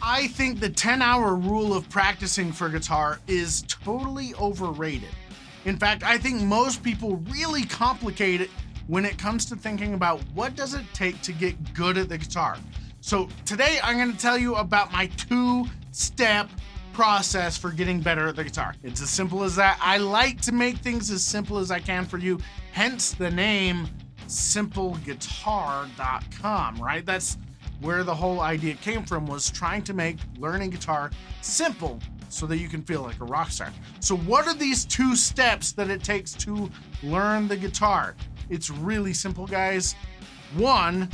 I think the 10-hour rule of practicing for guitar is totally overrated. In fact, I think most people really complicate it when it comes to thinking about what does it take to get good at the guitar. So today I'm going to tell you about my 2-step process for getting better at the guitar. It's as simple as that. I like to make things as simple as I can for you, hence the name simpleguitar.com, right? That's where the whole idea came from, was trying to make learning guitar simple so that you can feel like a rock star. So what are these 2 steps that it takes to learn the guitar? It's really simple, guys. 1,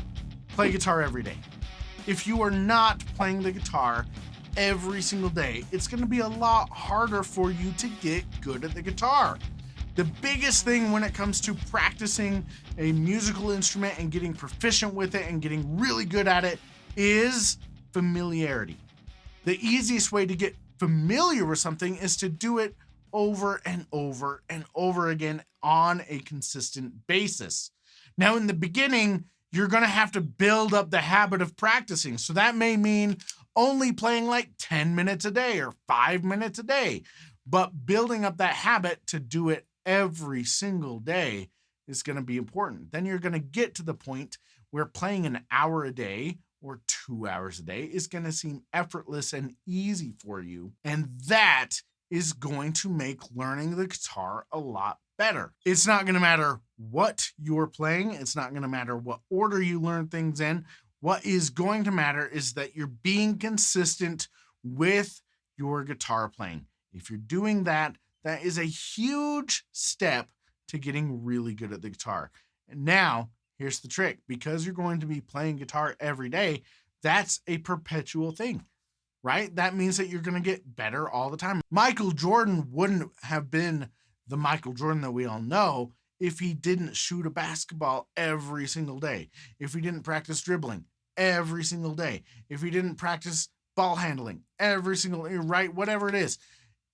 play guitar every day. If you are not playing the guitar every single day, it's going to be a lot harder for you to get good at the guitar. The biggest thing when it comes to practicing a musical instrument and getting proficient with it and getting really good at it is familiarity. The easiest way to get familiar with something is to do it over and over and over again on a consistent basis. Now, in the beginning, you're going to have to build up the habit of practicing. So that may mean only playing like 10 minutes a day or 5 minutes a day, but building up that habit to do it every single day is going to be important. Then you're going to get to the point where playing an hour a day or 2 hours a day is going to seem effortless and easy for you. And that is going to make learning the guitar a lot better. It's not going to matter what you're playing. It's not going to matter what order you learn things in. What is going to matter is that you're being consistent with your guitar playing. If you're doing that, that is a huge step to getting really good at the guitar. And now, here's the trick. Because you're going to be playing guitar every day, that's a perpetual thing, right? That means that you're going to get better all the time. Michael Jordan wouldn't have been the Michael Jordan that we all know if he didn't shoot a basketball every single day, if he didn't practice dribbling every single day, if he didn't practice ball handling every single, right? Whatever it is.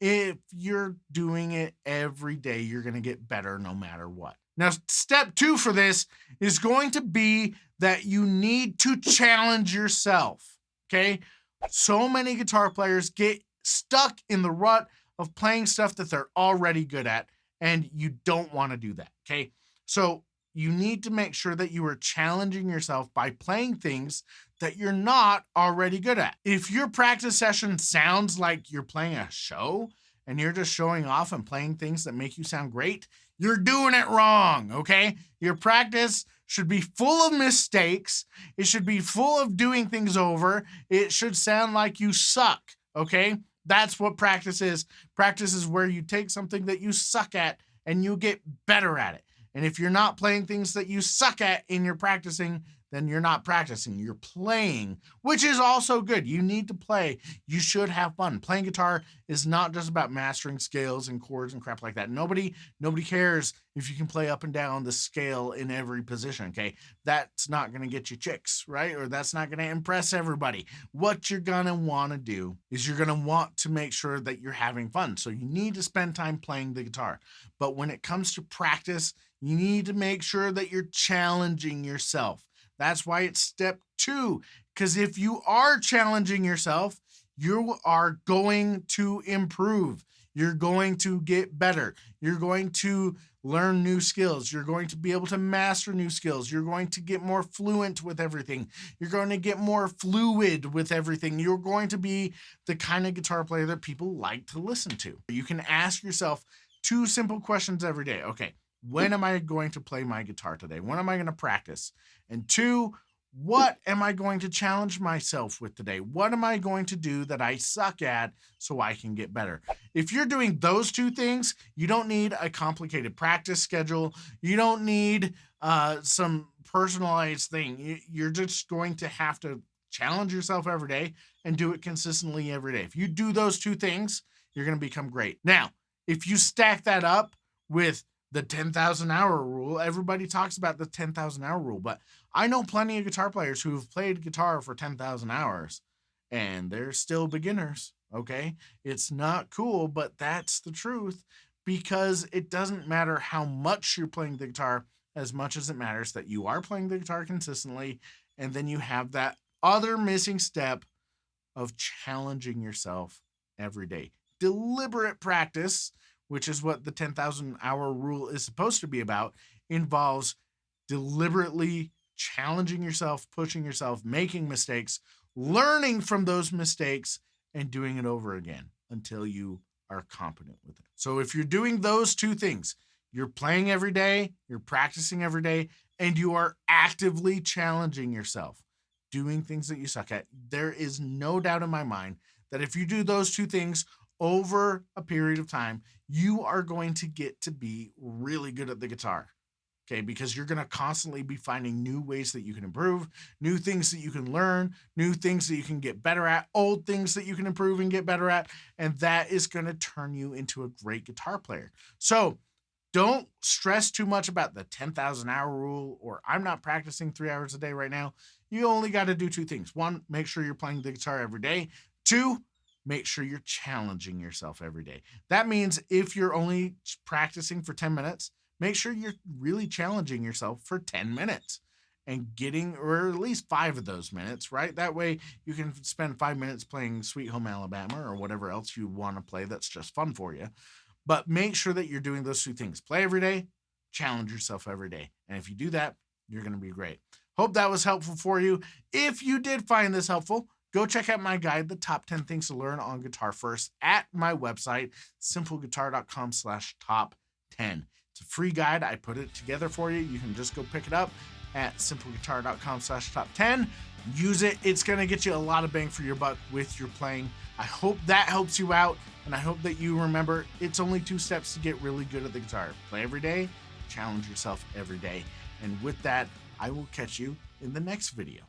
If you're doing it every day, you're going to get better no matter what. Now, step 2 for this is going to be that you need to challenge yourself, okay? So many guitar players get stuck in the rut of playing stuff that they're already good at, and you don't want to do that, okay? So you need to make sure that you are challenging yourself by playing things that you're not already good at. If your practice session sounds like you're playing a show and you're just showing off and playing things that make you sound great, you're doing it wrong, okay? Your practice should be full of mistakes. It should be full of doing things over. It should sound like you suck, okay? That's what practice is. Practice is where you take something that you suck at and you get better at it. And if you're not playing things that you suck at in your practicing, then you're not practicing. You're playing, which is also good. You need to play. You should have fun. Playing guitar is not just about mastering scales and chords and crap like that. Nobody cares if you can play up and down the scale in every position, okay? That's not going to get you chicks, right? Or that's not going to impress everybody. What you're going to want to do is you're going to want to make sure that you're having fun. So you need to spend time playing the guitar. But when it comes to practice, you need to make sure that you're challenging yourself. That's why it's step 2, because if you are challenging yourself, you are going to improve. You're going to get better. You're going to learn new skills. You're going to be able to master new skills. You're going to get more fluent with everything. You're going to get more fluid with everything. You're going to be the kind of guitar player that people like to listen to. You can ask yourself 2 simple questions every day. Okay, when am I going to play my guitar today? When am I going to practice? And 2, what am I going to challenge myself with today? What am I going to do that I suck at so I can get better? If you're doing those 2 things, you don't need a complicated practice schedule. You don't need some personalized thing. You're just going to have to challenge yourself every day and do it consistently every day. If you do those 2 things, you're going to become great. Now, if you stack that up with the 10,000 hour rule, everybody talks about the 10,000 hour rule, but I know plenty of guitar players who've played guitar for 10,000 hours and they're still beginners. Okay. It's not cool, but that's the truth, because it doesn't matter how much you're playing the guitar as much as it matters that you are playing the guitar consistently. And then you have that other missing step of challenging yourself every day. Deliberate practice, which is what the 10,000 hour rule is supposed to be about, involves deliberately challenging yourself, pushing yourself, making mistakes, learning from those mistakes, and doing it over again until you are competent with it. So if you're doing those two things, you're playing every day, you're practicing every day, and you are actively challenging yourself, doing things that you suck at, there is no doubt in my mind that if you do those two things over a period of time, you are going to get to be really good at the guitar. Okay, because you're going to constantly be finding new ways that you can improve, new things that you can learn, new things that you can get better at, old things that you can improve and get better at, and that is going to turn you into a great guitar player. So don't stress too much about the 10,000 hour rule, or I'm not practicing 3 hours a day right now. You only got to do two things. One, make sure you're playing the guitar every day. Two, make sure you're challenging yourself every day. That means if you're only practicing for 10 minutes, make sure you're really challenging yourself for 10 minutes and getting, or at least 5 of those minutes, right? That way you can spend 5 minutes playing Sweet Home Alabama or whatever else you want to play that's just fun for you. But make sure that you're doing those two things. Play every day, challenge yourself every day. And if you do that, you're going to be great. Hope that was helpful for you. If you did find this helpful, go check out my guide, The Top 10 Things to Learn on Guitar First, at my website, simpleguitar.com/top10. It's a free guide. I put it together for you. You can just go pick it up at simpleguitar.com/top10. Use it. It's going to get you a lot of bang for your buck with your playing. I hope that helps you out, and I hope that you remember it's only 2 steps to get really good at the guitar. Play every day, challenge yourself every day. And with that, I will catch you in the next video.